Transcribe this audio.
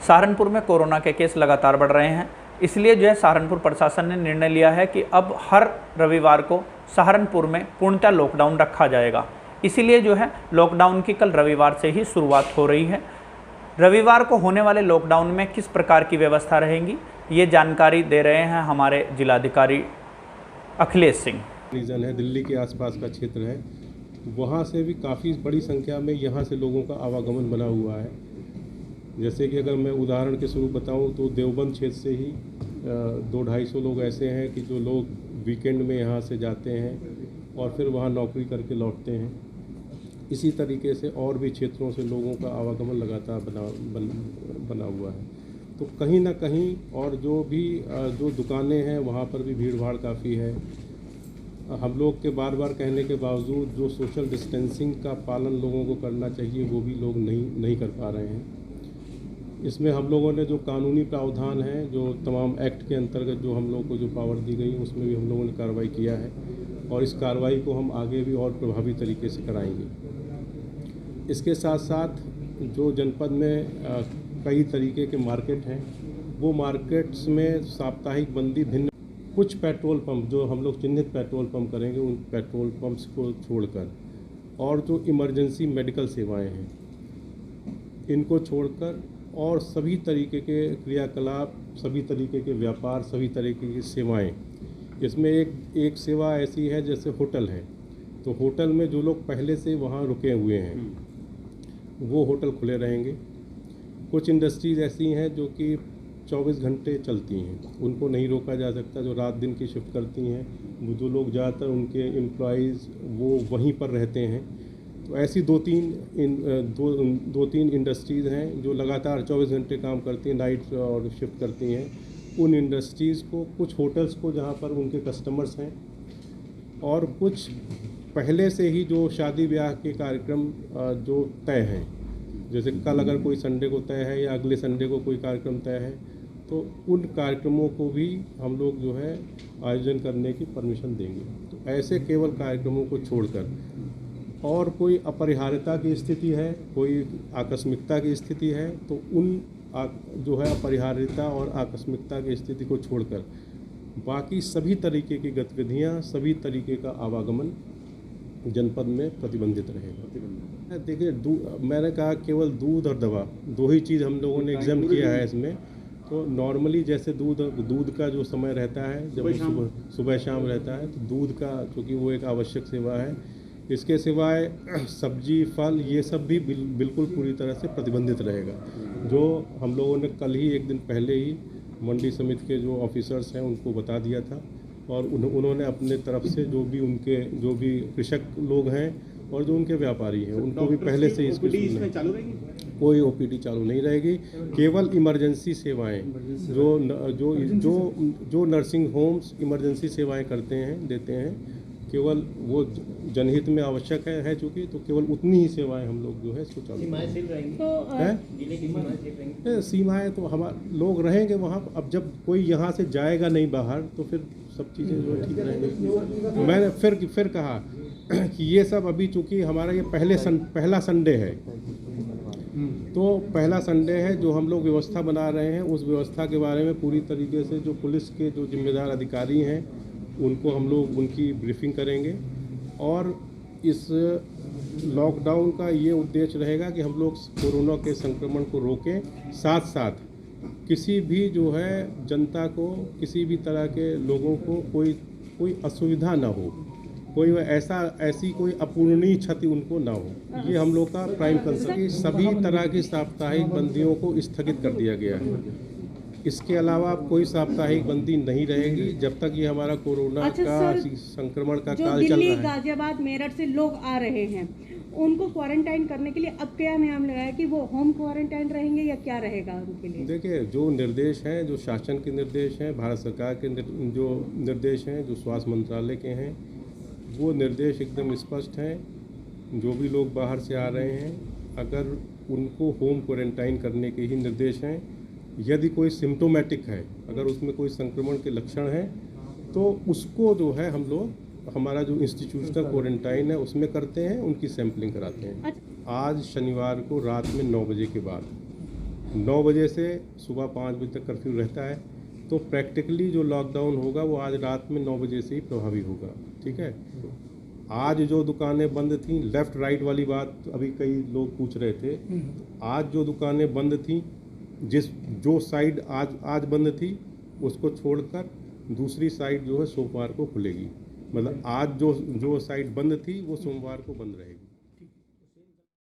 सहारनपुर में कोरोना के केस लगातार बढ़ रहे हैं, इसलिए जो है सहारनपुर प्रशासन ने निर्णय लिया है कि अब हर रविवार को सहारनपुर में पूर्णतः लॉकडाउन रखा जाएगा। इसीलिए जो है लॉकडाउन की कल रविवार से ही शुरुआत हो रही है। रविवार को होने वाले लॉकडाउन में किस प्रकार की व्यवस्था रहेंगी, ये जानकारी दे रहे हैं हमारे जिलाधिकारी अखिलेश सिंह। रीजन है, दिल्ली के आसपास का क्षेत्र है, वहाँ से भी काफ़ी बड़ी संख्या में यहाँ से लोगों का आवागमन बना हुआ है। जैसे कि अगर मैं उदाहरण के स्वरूप बताऊं तो देवबंद क्षेत्र से ही 200-250 लोग ऐसे हैं कि जो लोग वीकेंड में यहाँ से जाते हैं और फिर वहाँ नौकरी करके लौटते हैं। इसी तरीके से और भी क्षेत्रों से लोगों का आवागमन लगातार बना हुआ है। तो कहीं ना कहीं और जो दुकानें हैं वहाँ पर भी भीड़ भाड़ काफ़ी है। हम लोग के बार बार कहने के बावजूद जो सोशल डिस्टेंसिंग का पालन लोगों को करना चाहिए वो भी लोग नहीं कर पा रहे हैं। इसमें हम लोगों ने जो कानूनी प्रावधान है, जो तमाम एक्ट के अंतर्गत जो हम लोग को जो पावर दी गई, उसमें भी हम लोगों ने कार्रवाई किया है और इस कार्रवाई को हम आगे भी और प्रभावी तरीके से कराएंगे। इसके साथ साथ जो जनपद में कई तरीके के मार्केट हैं, वो मार्केट्स में साप्ताहिक बंदी भिन्न कुछ पेट्रोल पंप जो हम लोग चिन्हित पेट्रोल पंप करेंगे, उन पेट्रोल पंप्स को छोड़कर और जो इमरजेंसी मेडिकल सेवाएं हैं इनको छोड़कर और सभी तरीके के क्रियाकलाप, सभी तरीके के व्यापार, सभी तरीके की सेवाएं। इसमें एक सेवा ऐसी है जैसे होटल है, तो होटल में जो लोग पहले से वहाँ रुके हुए हैं वो होटल खुले रहेंगे। कुछ इंडस्ट्रीज़ ऐसी हैं जो कि 24 घंटे चलती हैं, उनको नहीं रोका जा सकता, जो रात दिन की शिफ्ट करती हैं, वो जो लोग ज़्यादातर उनके एम्प्लॉइज़ वो वहीं पर रहते हैं। तो ऐसी दो तीन इंडस्ट्रीज़ हैं जो लगातार 24 घंटे काम करती हैं, नाइट और शिफ्ट करती हैं। उन इंडस्ट्रीज़ को, कुछ होटल्स को जहाँ पर उनके कस्टमर्स हैं, और कुछ पहले से ही जो शादी ब्याह के कार्यक्रम जो तय हैं, जैसे कल अगर कोई संडे को तय है या अगले संडे को कोई कार्यक्रम तय है, तो उन कार्यक्रमों को भी हम लोग जो है आयोजन करने की परमिशन देंगे। तो ऐसे केवल कार्यक्रमों को छोड़कर और कोई अपरिहार्यता की स्थिति है, कोई आकस्मिकता की स्थिति है, तो उन जो है अपरिहार्यता और आकस्मिकता की स्थिति को छोड़कर बाकी सभी तरीके की गतिविधियां, सभी तरीके का आवागमन जनपद में प्रतिबंधित रहेगा। देखिए, मैंने कहा केवल दूध और दवा, दो ही चीज़ हम लोगों ने एग्जाम किया है इसमें। तो नॉर्मली जैसे दूध का जो समय रहता है, जब सुबह शाम रहता है, तो दूध का, चूँकि वो एक आवश्यक सेवा है, इसके सिवाय सब्जी, फल, ये सब भी बिल्कुल पूरी तरह से प्रतिबंधित रहेगा। जो हम लोगों ने कल ही, एक दिन पहले ही मंडी समिति के जो ऑफिसर्स हैं उनको बता दिया था, और उन्होंने अपने तरफ से जो भी कृषक लोग हैं और जो उनके व्यापारी हैं उनको भी पहले से इसमें चालू रहेगी। कोई ओपीडी चालू नहीं रहेगी, केवल इमरजेंसी सेवाएं जो नर्सिंग होम्स इमरजेंसी सेवाएं देते हैं, केवल वो जनहित में आवश्यक है चूँकि, तो केवल उतनी ही सेवाएं हम लोग जो है इसको चालू करेंगे। सीमाएँ तो हमारे लोग रहेंगे वहाँ। अब जब कोई यहाँ से जाएगा नहीं बाहर, तो फिर सब चीज़ें जो ठीक रहेंगी। मैंने फिर कहा कि ये सब अभी चूँकि हमारा ये पहला संडे है, तो पहला संडे है जो हम लोग व्यवस्था बना रहे हैं, उस व्यवस्था के बारे में पूरी तरीके से जो पुलिस के जो जिम्मेदार अधिकारी हैं उनको हम लोग उनकी ब्रीफिंग करेंगे। और इस लॉकडाउन का ये उद्देश्य रहेगा कि हम लोग कोरोना के संक्रमण को रोकें, साथ साथ किसी भी जो है जनता को, किसी भी तरह के लोगों को कोई असुविधा ना हो, कोई ऐसी कोई अपूरणीय क्षति उनको ना हो। ये हम लोग का प्राइम कंसर्न है। सभी तरह की साप्ताहिक बंदियों को स्थगित कर दिया गया है। इसके अलावा कोई साप्ताहिक बंदी नहीं रहेगी जब तक ये हमारा कोरोना का संक्रमण का काल चल रहा है। दिल्ली, गाजियाबाद, मेरठ से लोग आ रहे हैं, उनको क्वारंटाइन करने के लिए अब क्या नियम लगाया कि वो होम क्वारंटाइन रहेंगे या क्या रहेगा उनके लिए? देखिए, जो निर्देश हैं, जो शासन के निर्देश हैं, भारत सरकार के जो निर्देश हैं, जो स्वास्थ्य मंत्रालय के हैं, वो निर्देश एकदम स्पष्ट हैं। जो भी लोग बाहर से आ रहे हैं, अगर उनको होम क्वारंटाइन करने के ही निर्देश हैं। यदि कोई सिम्टोमेटिक है, अगर उसमें कोई संक्रमण के लक्षण हैं, तो उसको जो है हम लोग, हमारा जो इंस्टीट्यूशनल क्वारंटाइन है उसमें करते हैं, उनकी सैंपलिंग कराते हैं। आज शनिवार को रात में 9 बजे के बाद 9 बजे से सुबह 5 बजे तक कर्फ्यू रहता है। तो प्रैक्टिकली जो लॉकडाउन होगा वो आज रात में 9 बजे से ही प्रभावी होगा। ठीक है, आज जो दुकानें बंद थीं, लेफ़्ट राइट वाली बात अभी कई लोग पूछ रहे थे, आज जो दुकानें बंद थीं, जो साइड आज बंद थी उसको छोड़कर दूसरी साइड जो है सोमवार को खुलेगी। मतलब आज जो साइड बंद थी वो सोमवार को बंद रहेगी।